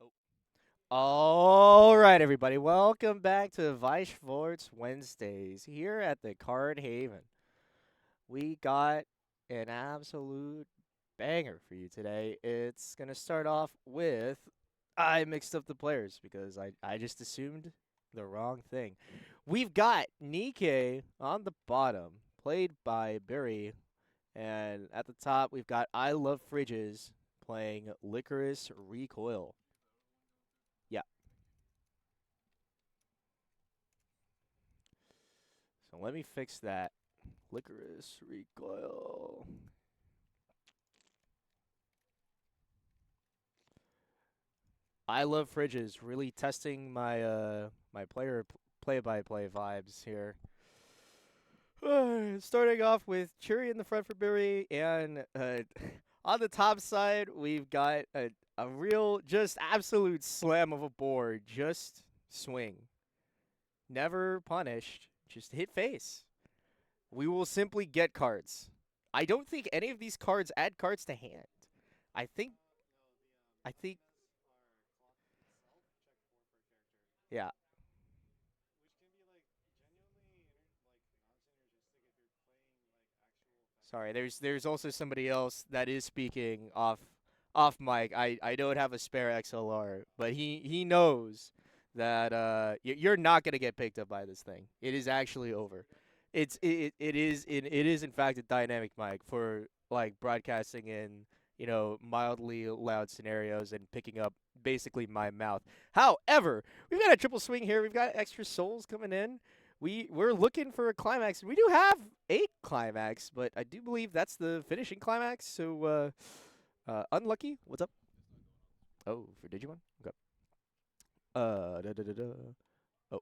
Oh. All right, everybody. Welcome back to Weiss Schwarz Wednesdays here at the Card Haven. We got an absolute banger for you today. It's going to start off with I mixed up the players because I just assumed the wrong thing. We've got Nikkei on the bottom, played by Barry, and at the top we've got I Love Fridges playing Licorice Recoil. Yeah. So let me fix that. Licorice recoil. I love fridges. Really testing my my play-by-play vibes here. Starting off with Cherry in the front for Barry, and on the top side we've got a real, just absolute slam of a board. Just swing, never punished. Just hit face. We will simply get cards. I don't think any of these cards add cards to hand. I think I think yeah. Sorry, there's also somebody else that is speaking off mic. I don't have a spare XLR, but he knows that you're not gonna get picked up by this thing. It is actually over. It is in fact a dynamic mic for like broadcasting in mildly loud scenarios and picking up basically my mouth. However, we've got a triple swing here. We've got extra souls coming in. We're looking for a climax. We do have a climax, but I do believe that's the finishing climax. So unlucky. What's up? Oh, for Digimon. Okay. Da, da, da, da. Oh,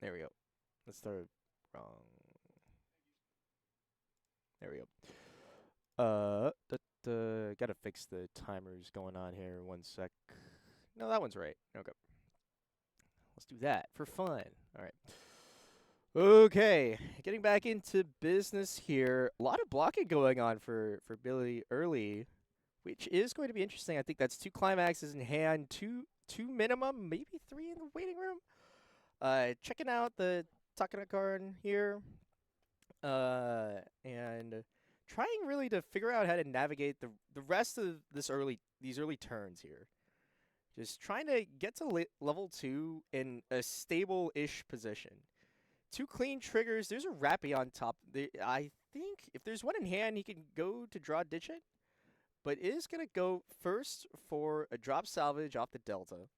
there we go. Let's start wrong. There we go. Gotta fix the timers going on here. One sec. No, that one's right. Okay. Let's do that for fun. All right. Okay, getting back into business here. A lot of blocking going on for Billy early, which is going to be interesting. I think that's two climaxes in hand, two minimum, maybe three in the waiting room. Checking out the Takana card here, and trying really to figure out how to navigate the rest of these early turns here. Just trying to get to level 2 in a stable-ish position. Two clean triggers. There's a Rappy on top. I think if there's one in hand, he can go to draw ditch it, but is going to go first for a drop salvage off the Delta.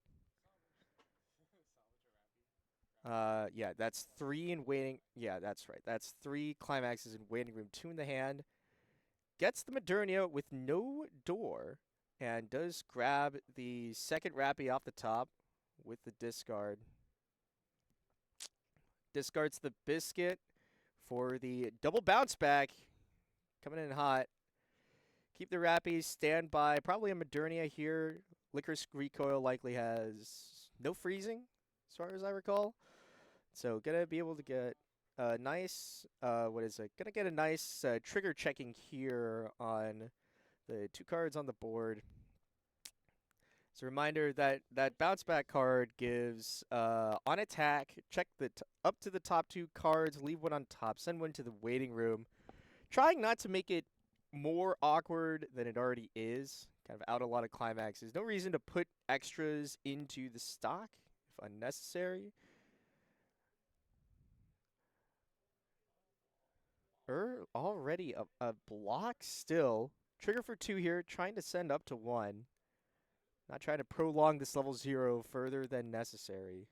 Yeah, that's three in waiting. Yeah, that's right. That's three climaxes in waiting room, two in the hand. Gets the Modernia with no door, and does grab the second Rappy off the top with the discard. Discards the Biscuit for the double bounce back. Coming in hot. Keep the Rappies, stand by. Probably a Modernia here. Licorice Recoil likely has no freezing, as far as I recall. So gonna be able to get a nice, what is it? Gonna get a nice trigger checking here on the two cards on the board. It's a reminder that that bounce back card gives on attack, check up to the top two cards, leave one on top, send one to the waiting room. Trying not to make it more awkward than it already is. Kind of out a lot of climaxes. No reason to put extras into the stock if unnecessary. Already a block still. Trigger for two here, trying to send up to one. Not trying to prolong this level 0 further than necessary.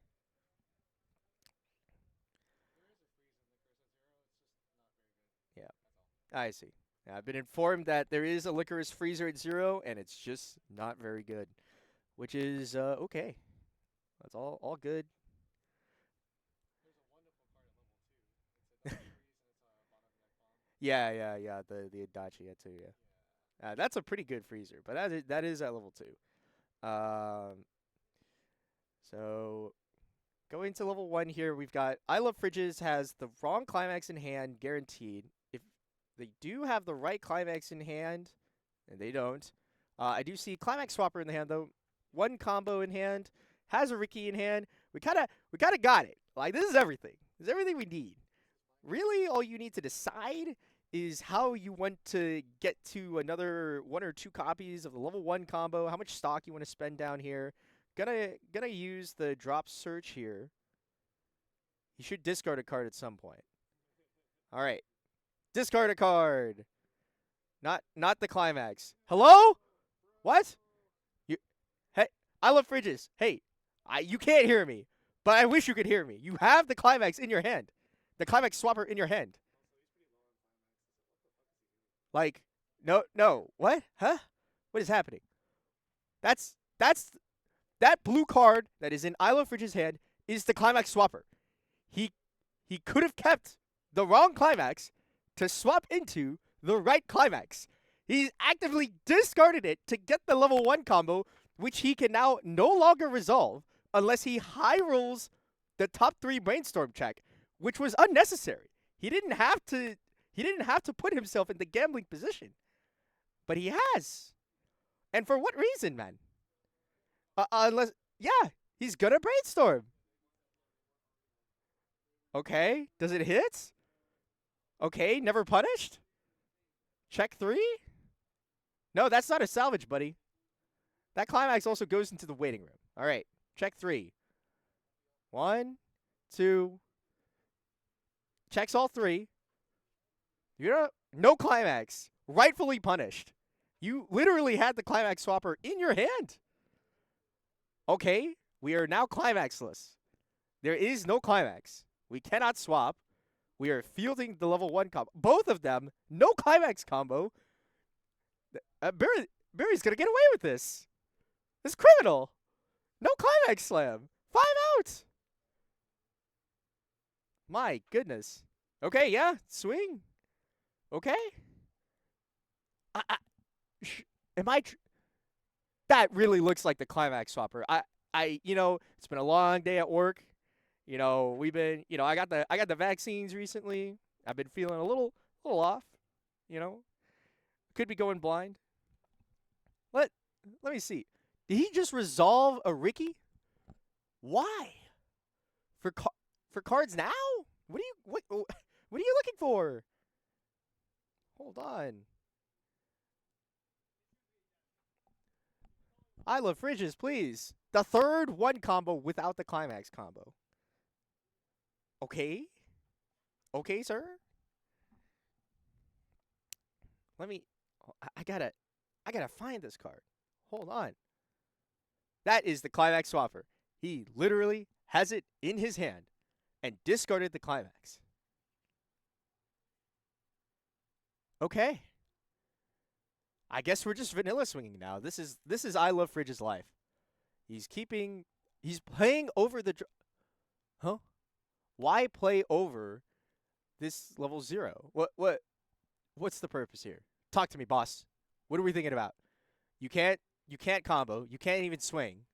Yeah, I see. Yeah, I've been informed that there is a Licorice Freezer at 0, and it's just not very good. Which is okay. That's all good. Yeah. The Adachi yeah, too. Yeah, that's a pretty good freezer, but that is at level 2. So going to level 1 here, we've got I Love Fridges has the wrong climax in hand, guaranteed. If they do have the right climax in hand, and they don't, I do see Climax Swapper in the hand though. One combo in hand, has a Ricky in hand. We kinda got it. Like this is everything. This is everything we need. Really, all you need to decide is how you want to get to another one or two copies of the level 1 combo, how much stock you want to spend down here. Gonna use the drop search here. You should discard a card at some point. All right. Discard a card. Not the climax. Hello? What? You Hey, I love fridges. Hey, you can't hear me, but I wish you could hear me. You have the climax in your hand. The climax swapper in your hand. Like, no. What? Huh? What is happening? That's that blue card that is in I Love Fridge's hand is the climax swapper. He he could have kept the wrong climax to swap into the right climax. He actively discarded it to get the level 1 combo, which he can now no longer resolve unless he high rolls the top 3 brainstorm check, which was unnecessary. He didn't have to put himself in the gambling position. But he has. And for what reason, man? Unless yeah, he's gonna brainstorm. Okay, does it hit? Okay, never punished? Check 3? No, that's not a salvage, buddy. That climax also goes into the waiting room. All right, check 3. 1, 2. Checks all 3. No climax. Rightfully punished. You literally had the climax swapper in your hand. Okay, we are now climaxless. There is no climax. We cannot swap. We are fielding the level 1 combo. Both of them, no climax combo. Barry's gonna get away with this. It's criminal. No climax slam. 5 out. My goodness. Okay, yeah, swing. Okay. I am I? That really looks like the climax swapper. It's been a long day at work. We've been, I got the vaccines recently. I've been feeling a little off. Could be going blind. Let me see. Did he just resolve a Ricky? Why? For cards now? What are you looking for? Hold on. I love fridges, please. The third 1 combo without the climax combo. Okay. Okay, sir. I gotta find this card. Hold on. That is the climax swapper. He literally has it in his hand and discarded the climax. Okay. I guess we're just vanilla swinging now. This is I Love Fridge's life. He's playing over the huh? Why play over this level 0? What's the purpose here? Talk to me, boss. What are we thinking about? You can't combo. You can't even swing.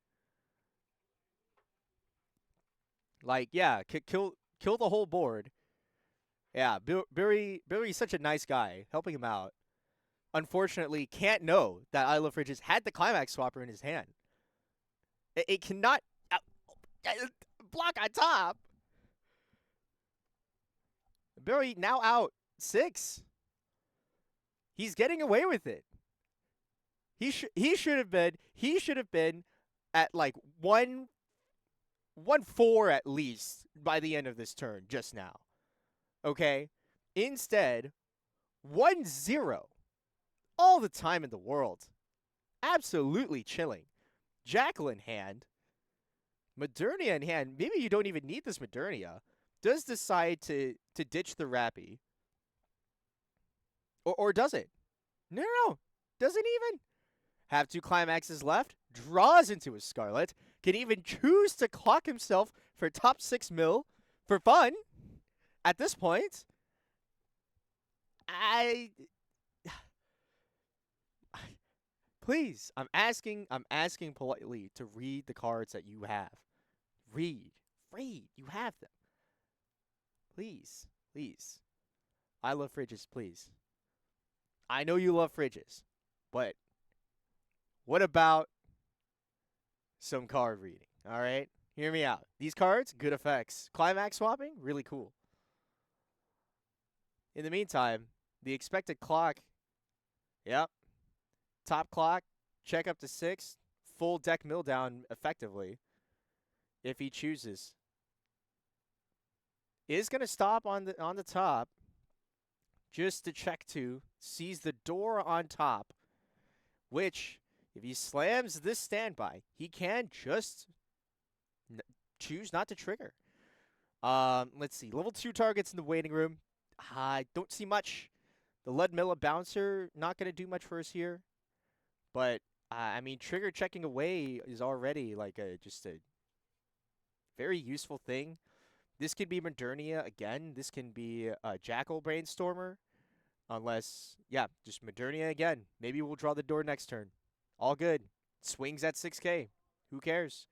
Like, yeah, kill the whole board. Yeah, Billy's such a nice guy, helping him out. Unfortunately, can't know that I Love Fridges had the climax swapper in his hand. It cannot block on top. Billy now out 6. He's getting away with it. He should have been at like 1-4 at least by the end of this turn just now. Okay? Instead, 1-0 all the time in the world. Absolutely chilling. Jackal in hand. Modernia in hand. Maybe you don't even need this Modernia. Does decide to ditch the Rappy. Or does it? No. Doesn't even. Have 2 climaxes left. Draws into a Scarlet. Can even choose to clock himself for top 6 mil for fun. At this point, please, I'm asking politely to read the cards that you have. Read. You have them. Please. I love fridges, please. I know you love fridges, but What about some card reading? All right, hear me out. These cards, good effects. Climax swapping, really cool. In the meantime, the expected clock, yep. Top clock, check up to 6, full deck mill down effectively if he chooses. Is going to stop on the top just to check 2, sees the door on top, which if he slams this standby, he can just choose not to trigger. Let's see. Level 2 targets in the waiting room. I don't see much. The Ludmilla bouncer not going to do much for us here. But, I mean, trigger checking away is already like just a very useful thing. This could be Modernia again. This can be a Jackal Brainstormer. Unless, yeah, just Modernia again. Maybe we'll draw the door next turn. All good. Swings at 6K. Who cares?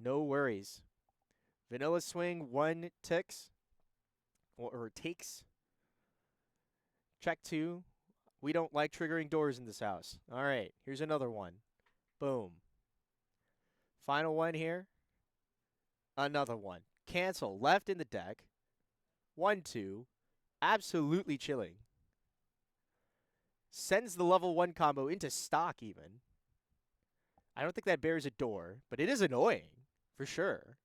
No worries. Vanilla swing, 1 ticks. Or takes. Check 2. We don't like triggering doors in this house. All right, here's another one. Boom. Final one here. Another one. Cancel. Left in the deck. 1, 2. Absolutely chilling. Sends the level 1 combo into stock even. I don't think that bears a door, but it is annoying. For sure.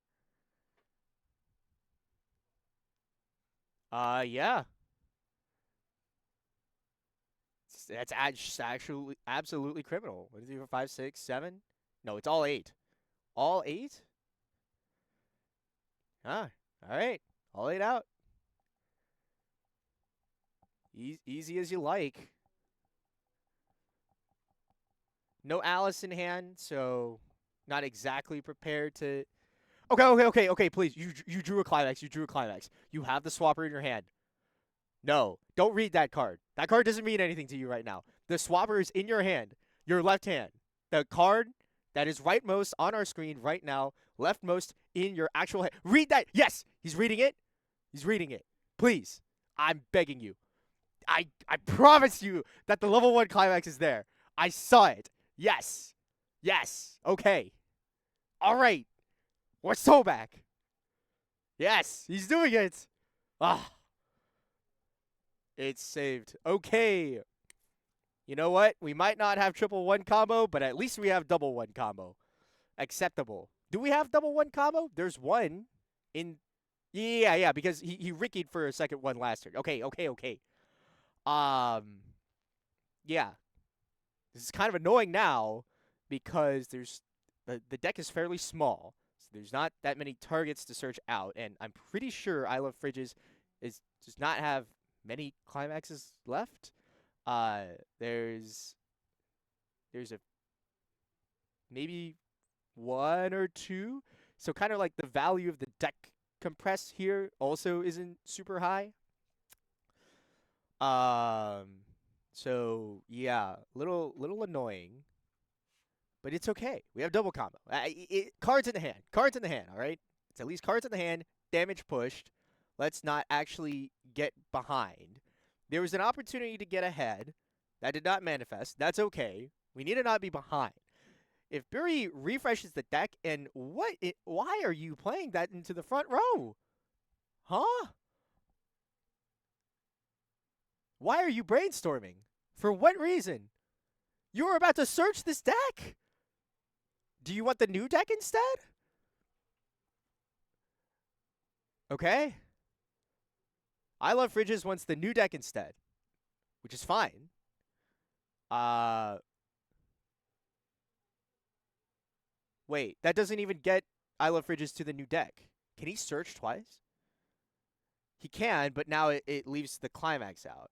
Yeah. That's actually absolutely criminal. 1, 2, 4, 5, 6, 7. No, it's all 8. All 8? Huh. All right. All 8 out. Easy as you like. No Alice in hand, so not exactly prepared to. Okay. Please, you drew a climax. You drew a climax. You have the swapper in your hand. No, don't read that card. That card doesn't mean anything to you right now. The swapper is in your hand, your left hand. The card that is rightmost on our screen right now, leftmost in your actual hand. Read that. Yes, he's reading it. He's reading it. Please, I'm begging you. I promise you that the level 1 climax is there. I saw it. Yes. Yes. Okay. All right. We're so back. Yes, he's doing it. Ah. It's saved. Okay. You know what? We might not have triple 1 combo, but at least we have double 1 combo. Acceptable. Do we have double 1 combo? There's one in. Yeah, because he rickied for a second one last turn. Okay. Yeah. This is kind of annoying now because the deck is fairly small. So there's not that many targets to search out, and I'm pretty sure I Love Fridges does not have many climaxes left. There's a maybe 1 or 2. So kind of like the value of the deck compress here also isn't super high. So yeah, little annoying, but it's okay. We have double combo. Cards in the hand. Cards in the hand. All right. It's at least cards in the hand. Damage pushed. Let's not actually get behind. There was an opportunity to get ahead. That did not manifest. That's okay. We need to not be behind. If Buri refreshes the deck, and why are you playing that into the front row? Huh? Why are you brainstorming? For what reason? You were about to search this deck. Do you want the new deck instead? Okay. I Love Fridges wants the new deck instead, which is fine. Wait, that doesn't even get I Love Fridges to the new deck. Can he search twice? He can, but now it leaves the climax out.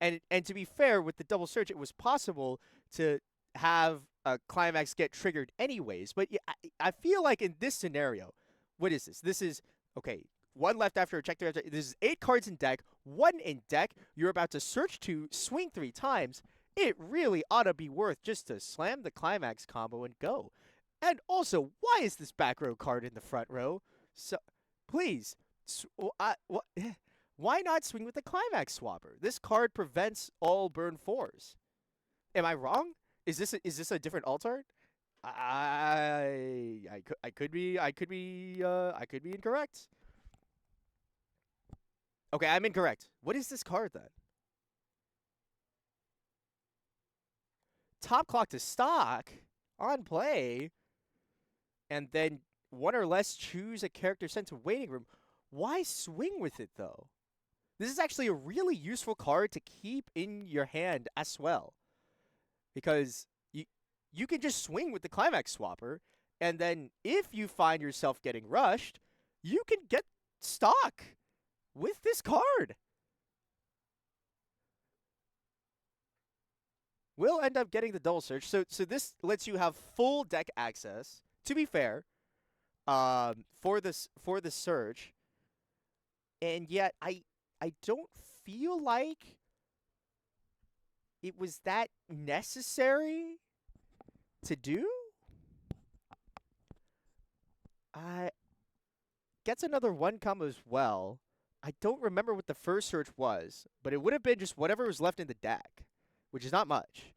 And to be fair, with the double search, it was possible to have a climax get triggered anyways. But yeah, I feel like in this scenario, what is this? This is, okay, 1 left after a check. This is 8 cards in deck, 1 in deck. You're about to search 2, swing 3 times. It really ought to be worth just to slam the climax combo and go. And also, why is this back row card in the front row? So, please, why not swing with the climax swapper? This card prevents all burn 4s. Am I wrong? is this a different alt art? I could be incorrect. Okay, I'm incorrect. What is this card then? Top clock to stock on play, and then one or less choose a character sent to waiting room. Why swing with it though? This is actually a really useful card to keep in your hand as well, because you can just swing with the climax swapper, and then if you find yourself getting rushed, you can get stock with this card. We'll end up getting the double search. So this lets you have full deck access. To be fair, for the search, and yet I don't feel like it was that necessary to do. Gets another one combo as well. I don't remember what the first search was, but it would have been just whatever was left in the deck, which is not much.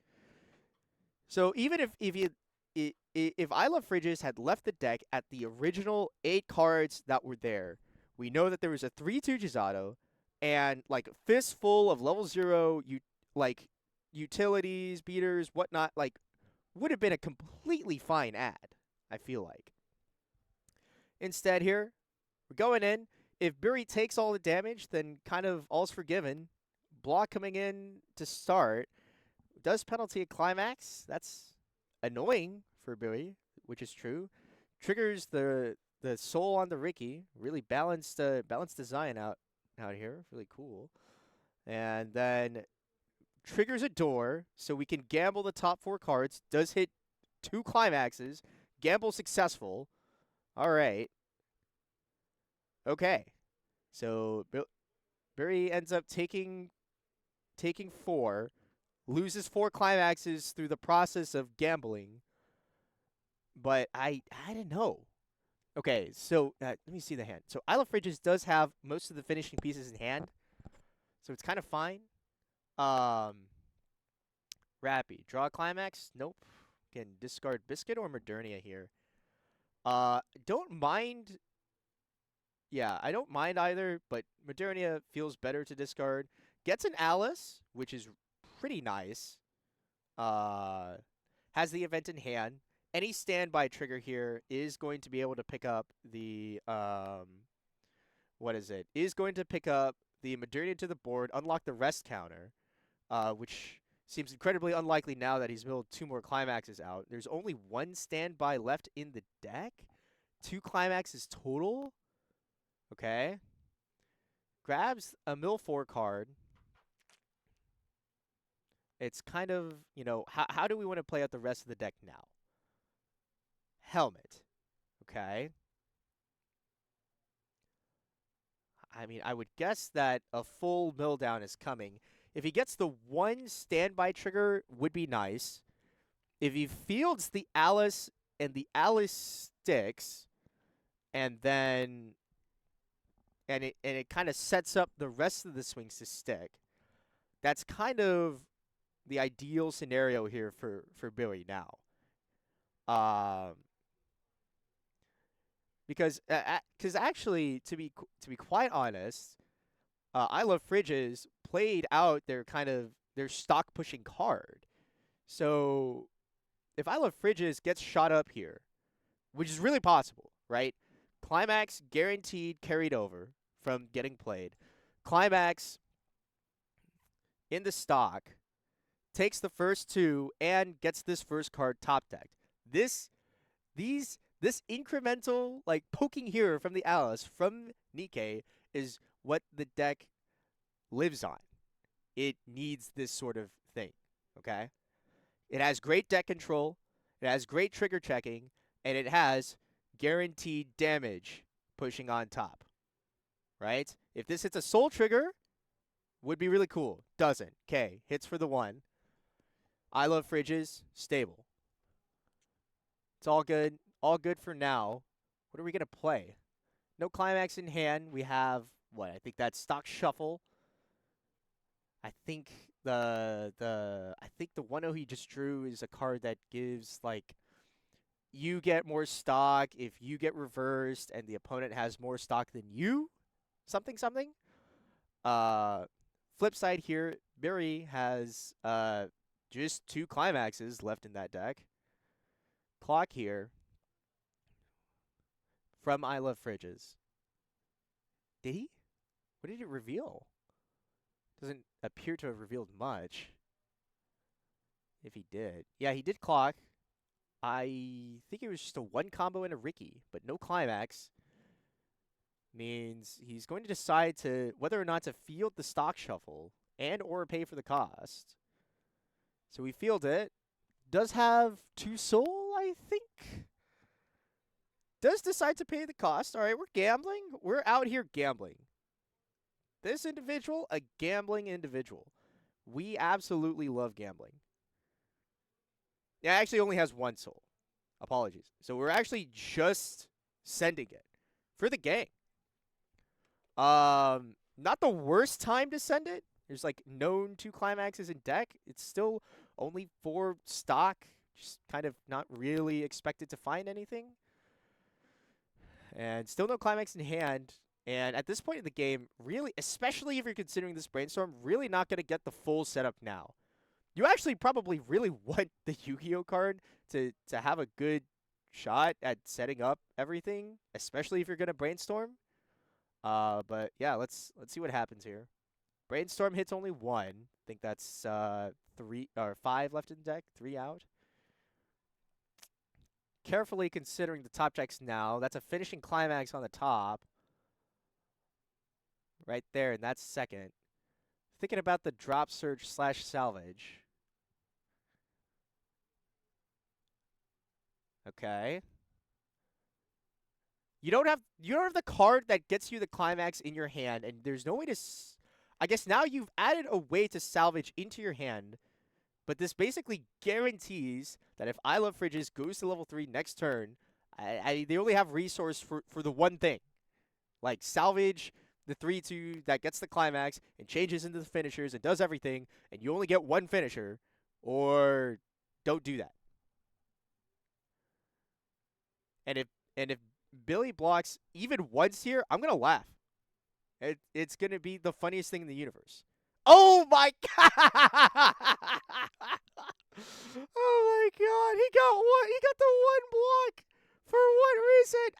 So even if I Love Fridges had left the deck at the original 8 cards that were there, we know that there was a 3/2 Gisato and like a fistful of level 0 like utilities, beaters, whatnot, like would have been a completely fine ad, I feel like. Instead here, we're going in. If Buri takes all the damage, then kind of all's forgiven. Block coming in to start. Does penalty a climax. That's annoying for Buri, which is true. Triggers the soul on the Ricky. Really balanced design out here. Really cool. And then triggers a door, so we can gamble the top 4 cards. Does hit 2 climaxes. Gamble successful. All right. Okay. So Buri ends up taking 4, loses 4 climaxes through the process of gambling. But I don't know. Okay, so let me see the hand. So I Love Fridges does have most of the finishing pieces in hand, so it's kind of fine. Rappy. Draw a climax? Nope. Again, discard Biscuit or Modernia here. Don't mind. Yeah, I don't mind either, but Modernia feels better to discard. Gets an Alice, which is pretty nice. Has the event in hand. Any standby trigger here is going to be able to pick up the what is it? Is going to pick up the Modernia to the board, unlock the rest counter, which seems incredibly unlikely now that he's milled 2 more climaxes out. There's only 1 standby left in the deck. 2 climaxes total. Okay. Grabs a mill 4 card. It's kind of, how do we want to play out the rest of the deck now? Helmet. Okay. I mean, I would guess that a full mill down is coming. If he gets the 1 standby trigger, would be nice. If he fields the Alice and the Alice sticks, and then it kind of sets up the rest of the swings to stick, that's kind of the ideal scenario here for Billy now. Because actually, to be quite honest, I Love Fridges played out their stock pushing card. So if I Love Fridges gets shot up here, which is really possible, right? Climax guaranteed carried over from getting played. Climax in the stock takes the first 2 and gets this first card top decked. This incremental like poking here from the Alice from Nikkei is what the deck lives on. It needs this sort of thing, okay? It has great deck control, it has great trigger checking, and it has guaranteed damage pushing on top, right? If this hits a soul trigger, would be really cool. Doesn't. Okay, hits for the 1. I Love Fridges, stable. It's all good. All good for now. What are we going to play? No climax in hand. We have, what? I think that's stock shuffle. I think I think the 1-0 he just drew is a card that gives like you get more stock if you get reversed and the opponent has more stock than you. Something something. Uh Flip side here, Barry has just 2 climaxes left in that deck. Clock here from I Love Fridges. Did he? What did it reveal? Doesn't appear to have revealed much. If he did. Yeah, he did clock. I think it was just a 1 combo and a Ricky, but no climax. Means he's going to decide to whether or not to field the stock shuffle and or pay for the cost. So we field it. Does have 2 soul, I think. Does decide to pay the cost. All right, we're gambling. We're out here gambling. This individual, a gambling individual. We absolutely love gambling. Yeah, actually only has 1 soul. Apologies. So we're actually just sending it for the gang. Not the worst time to send it. There's like known 2 climaxes in deck. It's still only 4 stock. Just kind of not really expected to find anything. And still no climax in hand. And at this point in the game, really, especially if you're considering this brainstorm, really not going to get the full setup now. You actually probably really want the Yu-Gi-Oh card to have a good shot at setting up everything, especially if you're going to brainstorm. But yeah, let's see what happens here. Brainstorm hits only 1. I think that's 3 or 5 left in the deck, 3 out. Carefully considering the top decks now. That's a finishing climax on the top. Right there, and that's second. Thinking about the drop search / salvage. Okay. You don't have the card that gets you the climax in your hand, and there's no way to. I guess now you've added a way to salvage into your hand, but this basically guarantees that if I Love Fridges goes to level 3 next turn, they only have resource for the one thing, like salvage the 3/2 that gets the climax and changes into the finishers and does everything, and you only get 1 finisher, or don't do that. And if Billy blocks even once here, I'm gonna laugh. It's gonna be the funniest thing in the universe. Oh my god! Oh my god! He got one. He got the 1 block for what reason?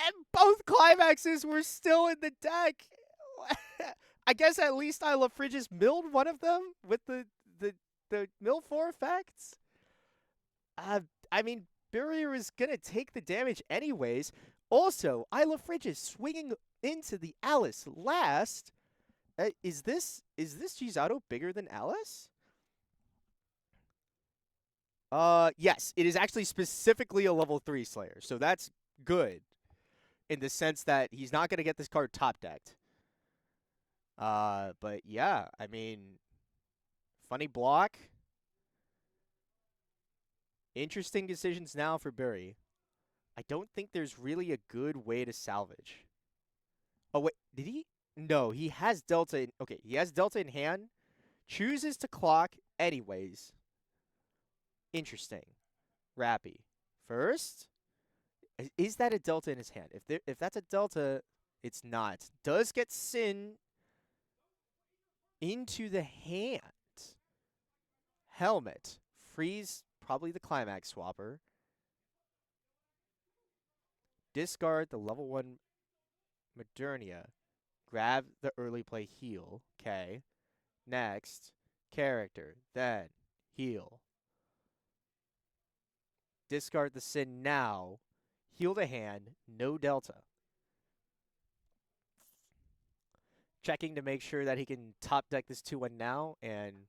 And both climaxes were still in the deck. I guess at least I Love Fridges milled one of them with the mill 4 effects. I mean, Barrier is gonna take the damage anyways. Also, I Love Fridges swinging into the Alice last. Is this Gisato bigger than Alice? Yes, it is actually specifically a level 3 Slayer, so that's good in the sense that he's not gonna get this card top decked. But yeah, I mean, funny block. Interesting decisions now for Barry. I don't think there's really a good way to salvage. Oh, wait. Did he? No, he has Delta in... Okay, he has Delta in hand. Chooses to clock anyways. Interesting. Rappy. First, is that a Delta in his hand? If that's a Delta, it's not. Does get Sin into the hand. Helmet. Freeze, probably the climax swapper. Discard the level 1 Modernia. Grab the early play heal. Okay. Next, character. Then, heal. Discard the Sin now. Heal the hand. No Delta. Checking to make sure that he can top deck this 2-1 now. And,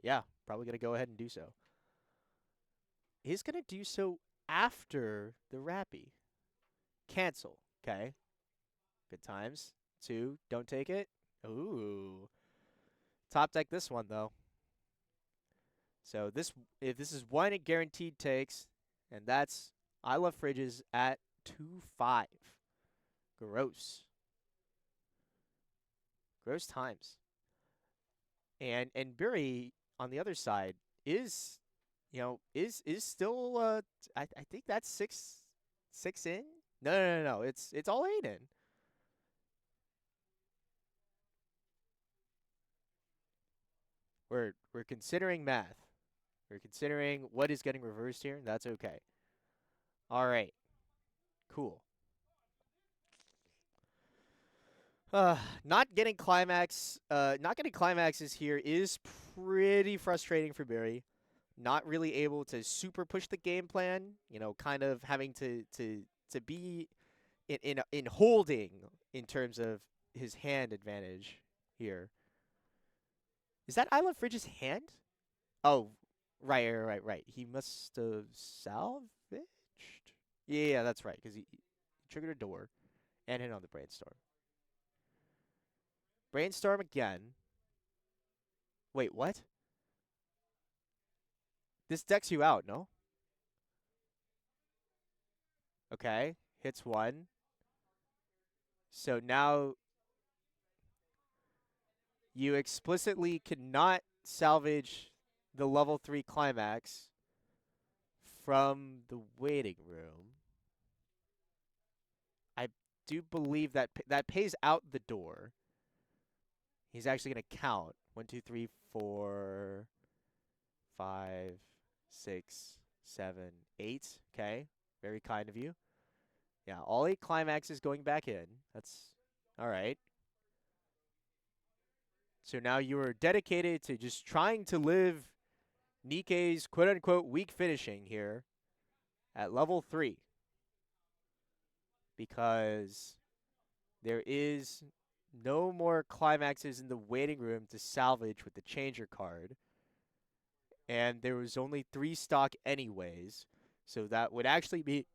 yeah, probably going to go ahead and do so. He's going to do so after the Rappy. Cancel. Okay. Good times. 2. Don't take it. Ooh. Top deck this one, though. So if this is 1, it guaranteed takes. And that's I Love Fridges at 2-5. Gross. Gross times. And Buri on the other side is, is still I think that's six in. No, no, no, no. It's all eight in. We're considering math. We're considering what is getting reversed here. That's okay. All right. Cool. Not getting not getting climaxes here is pretty frustrating for Barry. Not really able to super push the game plan. Kind of having to be in holding in terms of his hand advantage here. Is that I Love Fridge's hand? Oh, right, right, right, right. He must have salvaged. Yeah, yeah, that's right. Because he triggered a door and hit on the brainstorm. Brainstorm again. Wait, what? This decks you out, no? Okay, hits one. So now you explicitly cannot salvage the level 3 climax from the waiting room. I do believe that that pays out the door. He's actually going to count. 1, 2, 3, 4, 5, 6, 7, 8. Okay, very kind of you. Yeah, all 8 climaxes going back in. That's all right. So now you are dedicated to just trying to live Nikkei's quote-unquote weak finishing here at level 3. Because there is no more climaxes in the waiting room to salvage with the changer card. And there was only 3 stock anyways. So that would actually be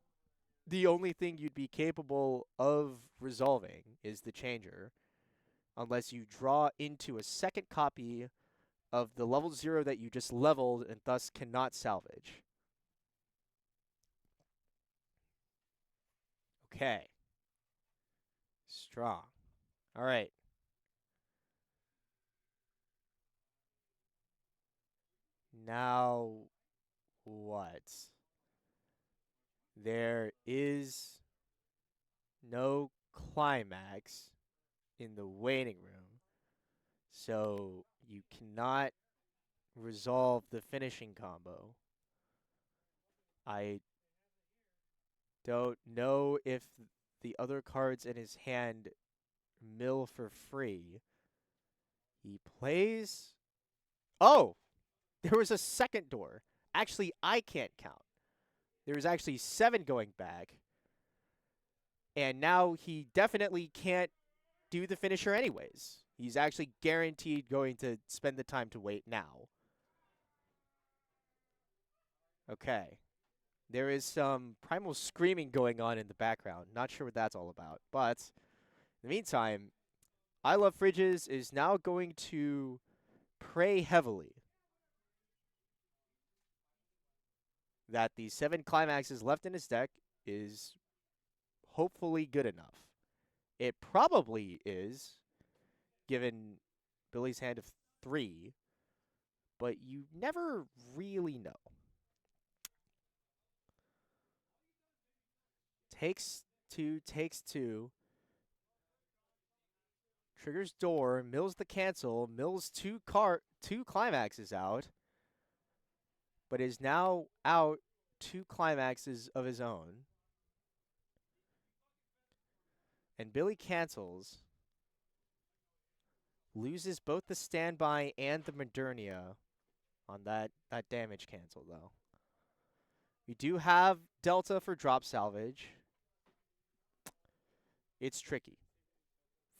the only thing you'd be capable of resolving is the changer. Unless you draw into a second copy of the level 0 that you just leveled and thus cannot salvage. Okay. Strong. All right. Now what? There is no climax in the waiting room, so you cannot resolve the finishing combo. I don't know if the other cards in his hand mill for free. He plays... Oh! There was a second door. Actually, I can't count. There was actually 7 going back. And now he definitely can't do the finisher anyways. He's actually guaranteed going to spend the time to wait now. Okay. There is some primal screaming going on in the background. Not sure what that's all about. But in the meantime, I Love Fridges is now going to pray heavily that the 7 climaxes left in his deck is hopefully good enough. It probably is, given Billy's hand of 3, but you never really know. Takes 2, takes 2. Triggers door, mills the cancel, mills 2 climaxes out, but is now out 2 climaxes of his own. And Billy cancels, loses both the standby and the Modernia on that damage cancel, though. We do have Delta for drop salvage. It's tricky.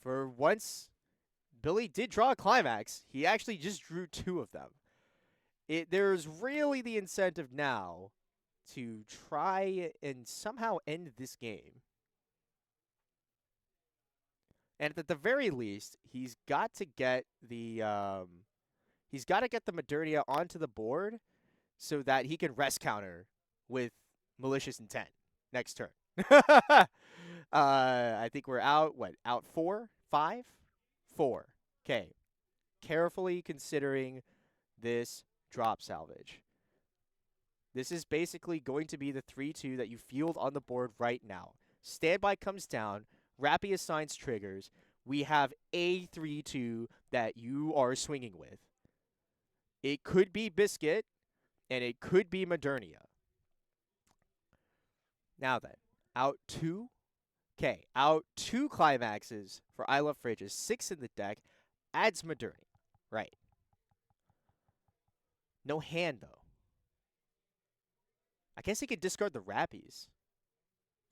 For once, Billy did draw a climax. He actually just drew 2 of them. There's really the incentive now to try and somehow end this game. And at the very least, he's got to get the Modernia onto the board so that he can rest counter with malicious intent next turn. I think we're out, what, out 4? 5? 4. Okay. carefully considering this drop salvage. This is basically going to be the 3-2 that you field on the board right now. Standby comes down. Rappy assigns triggers. We have a 3-2 that you are swinging with. It could be Biscuit, and it could be Modernia. Now then, out 2. Okay, out 2 climaxes for I Love Fridges. 6 in the deck. Adds Modernia. Right. No hand, though. I guess he could discard the Rappies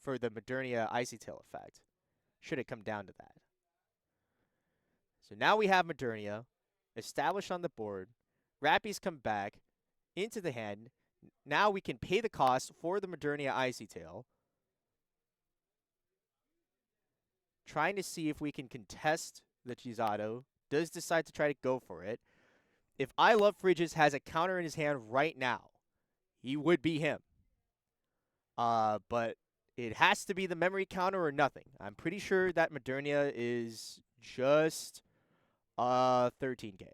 for the Modernia Icy Tail effect, should it come down to that. So now we have Modernia established on the board. Rappies come back into the hand. Now we can pay the cost for the Modernia Icy Tail. Trying to see if we can contest the Chisato. Does decide to try to go for it. If I Love Fridges has a counter in his hand right now, he would be him. But it has to be the memory counter or nothing. I'm pretty sure that Modernia is just 13K.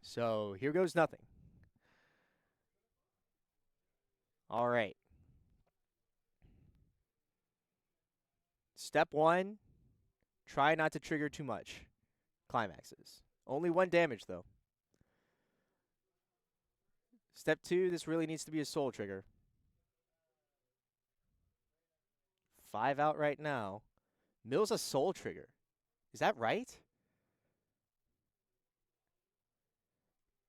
So here goes nothing. All right. Step 1, try not to trigger too much climaxes. Only 1 damage, though. Step 2, this really needs to be a soul trigger. 5 out right now. Mill's a soul trigger. Is that right?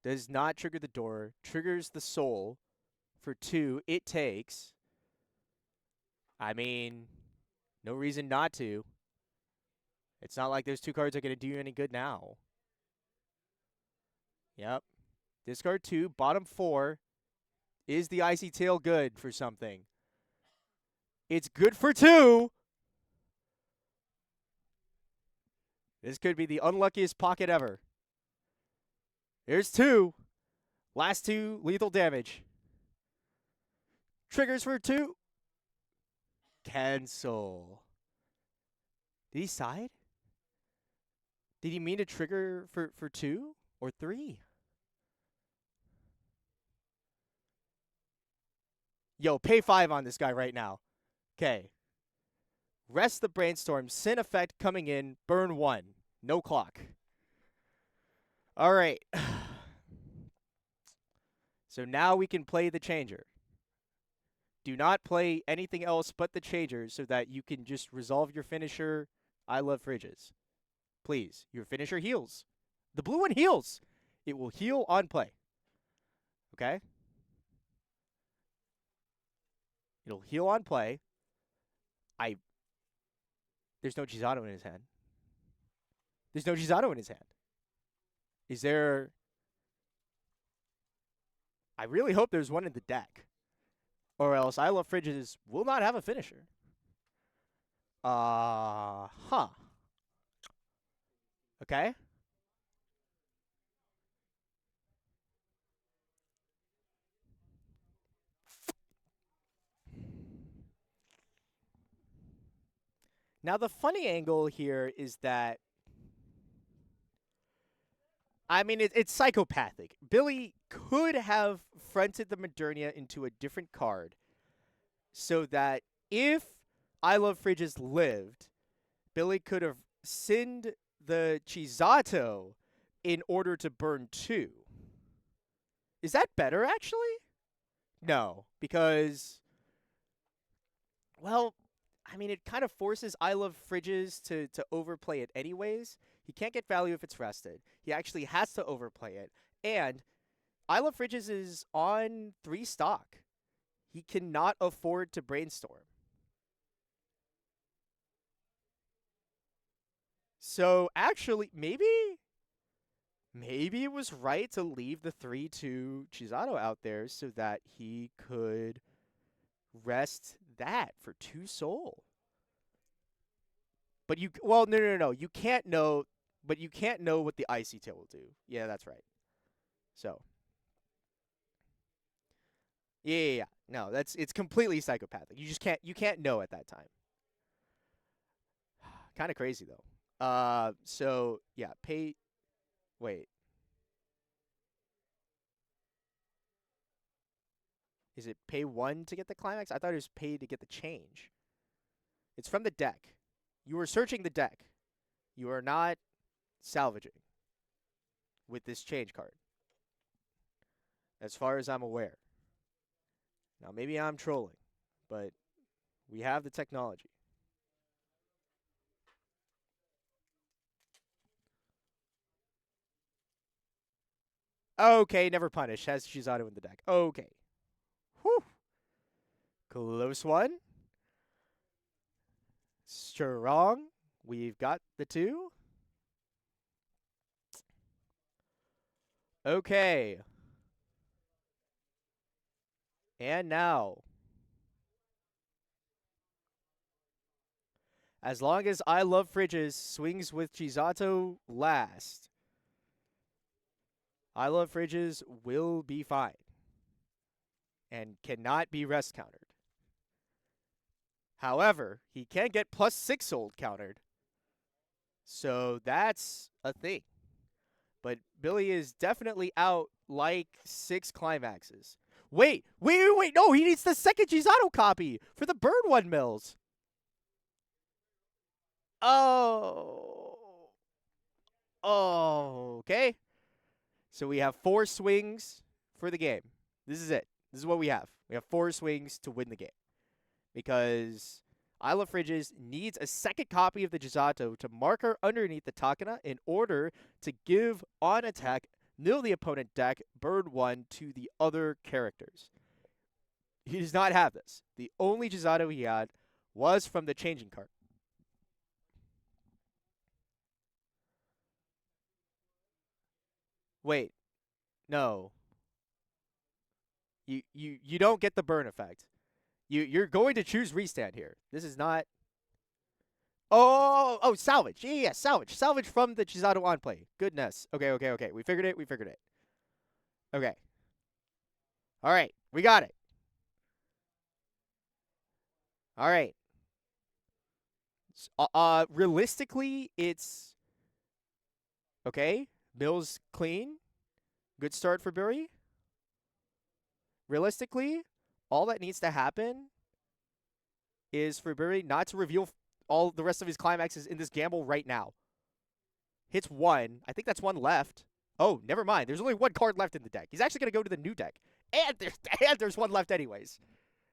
Does not trigger the door. Triggers the soul for 2. It takes. I mean, no reason not to. It's not like those 2 cards are going to do you any good now. Yep. Discard 2. Bottom 4. Is the Icy Tail good for something? It's good for 2. This could be the unluckiest pocket ever. There's 2. Last 2 lethal damage. Triggers for 2. Cancel. Did he side? Did he mean to trigger for 2 or 3? Yo, pay 5 on this guy right now. Okay. Rest the Brainstorm. Sin effect coming in. Burn 1. No clock. All right. So now we can play the Changer. Do not play anything else but the Changer so that you can just resolve your finisher. I Love Fridges. Please. Your finisher heals. The blue one heals. It will heal on play. Okay? It'll heal on play. There's no Chisato in his hand. There's no Chisato in his hand. Is there... I really hope there's one in the deck. Or else I Love Fridges will not have a finisher. Huh. Okay. Now, the funny angle here is that, I mean, it's psychopathic. Billy could have fronted the Modernia into a different card so that if I Love Fridges lived, Billy could have sinned the Chisato in order to burn 2. Is that better, actually? No, because, well, I mean, it kind of forces I Love Fridges to overplay it anyways. He can't get value if it's rested. He actually has to overplay it. And I Love Fridges is on 3 stock. He cannot afford to Brainstorm. So, actually, maybe it was right to leave the 3-2 Chisato out there so that he could rest that for 2 soul. But no. You can't know, but you can't know what the Icy Tail will do. Yeah, that's right. So. Yeah. No, it's completely psychopathic. You can't know at that time. Kind of crazy though. So yeah, pay. Wait, is it pay 1 to get the climax? I thought it was pay to get the change. It's from the deck. You are searching the deck. You are not salvaging with this change card, as far as I'm aware. Now maybe I'm trolling, but we have the technology. Okay, never punish. Has Shizato in the deck. Okay. Whew. Close one. Strong. We've got the 2. Okay. And now, as long as I Love Fridges swings with Chisato last, I Love Fridges will be fine and cannot be rest countered. However, he can get +6 sold countered, so that's a thing. But Billy is definitely out like 6 climaxes. Wait. No, he needs the second Chisato copy for the Bird 1 mills. Oh. Oh, okay. So we have 4 swings for the game. This is it. This is what we have. We have 4 swings to win the game. Because Isla Fridges needs a second copy of the Jizato to marker underneath the Takana in order to give on attack, nil the opponent deck, Bird 1 to the other characters. He does not have this. The only Jizato he had was from the changing card. Wait, no. You don't get the burn effect. You're going to choose restand here. This is not. Oh, salvage. Yeah, salvage. Salvage from the Chisato on play. Goodness. Okay. We figured it. Okay. All right. We got it. All right. Realistically, it's okay. Mills clean. Good start for Burry. Realistically, all that needs to happen is for Burry not to reveal all the rest of his climaxes in this gamble right now. Hits 1. I think that's 1 left. Oh, never mind. There's only 1 card left in the deck. He's actually going to go to the new deck. And there's 1 left anyways.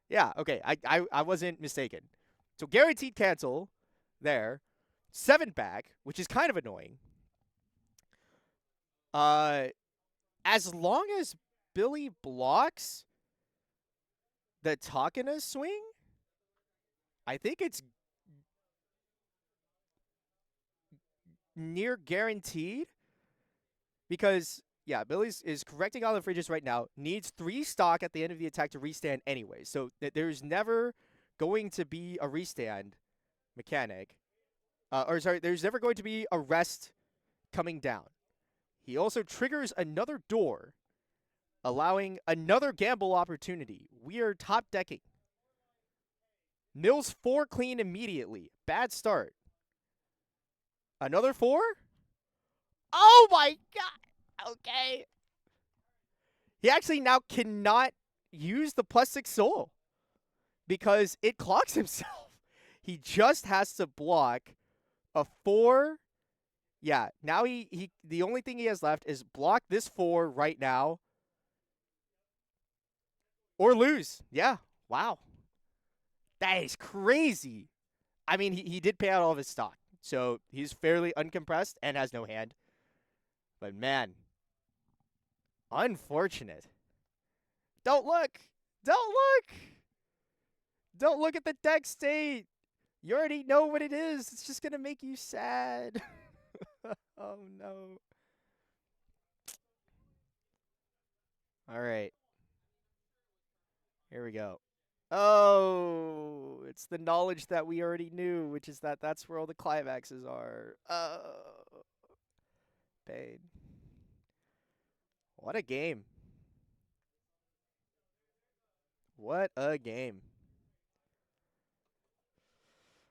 Yeah, okay. I wasn't mistaken. So guaranteed cancel there. 7 back, which is kind of annoying. As long as Billy blocks the Takana swing, I think it's near guaranteed. Because, yeah, Billy is correcting all the fridges right now. Needs 3 stock at the end of the attack to restand anyway. So there's never going to be a restand mechanic. There's never going to be a rest coming down. He also triggers another door, allowing another gamble opportunity. We are top decking. Mills 4 clean immediately. Bad start. Another 4? Oh my god! Okay. He actually now cannot use the +6 soul because it clocks himself. He just has to block a 4. Yeah, now he the only thing he has left is block this 4 right now or lose. Yeah. Wow. That is crazy. I mean, he did pay out all of his stock. So he's fairly uncompressed and has no hand. But man, unfortunate. Don't look. Don't look. Don't look at the deck state. You already know what it is. It's just going to make you sad. Oh, no. All right. Here we go. Oh, it's the knowledge that we already knew, which is that that's where all the climaxes are. Oh, pain. What a game. What a game.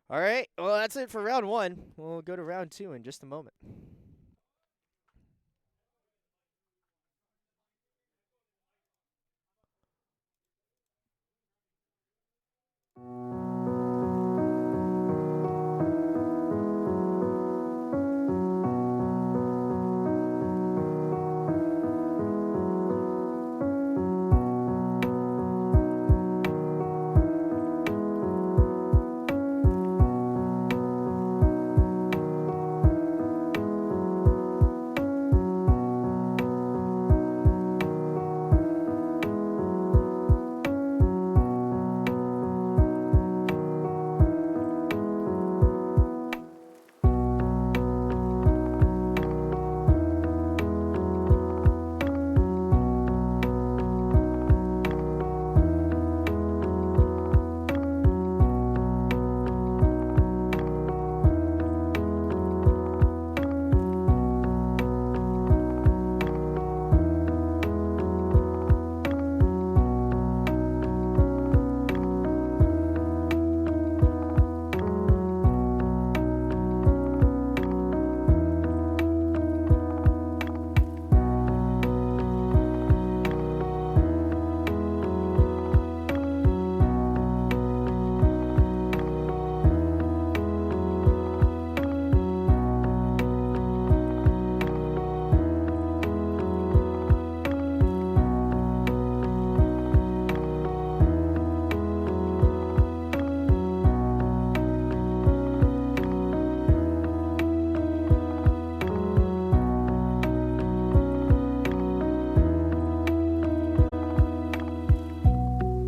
All right. Well, that's it for round one. We'll go to round two in just a moment.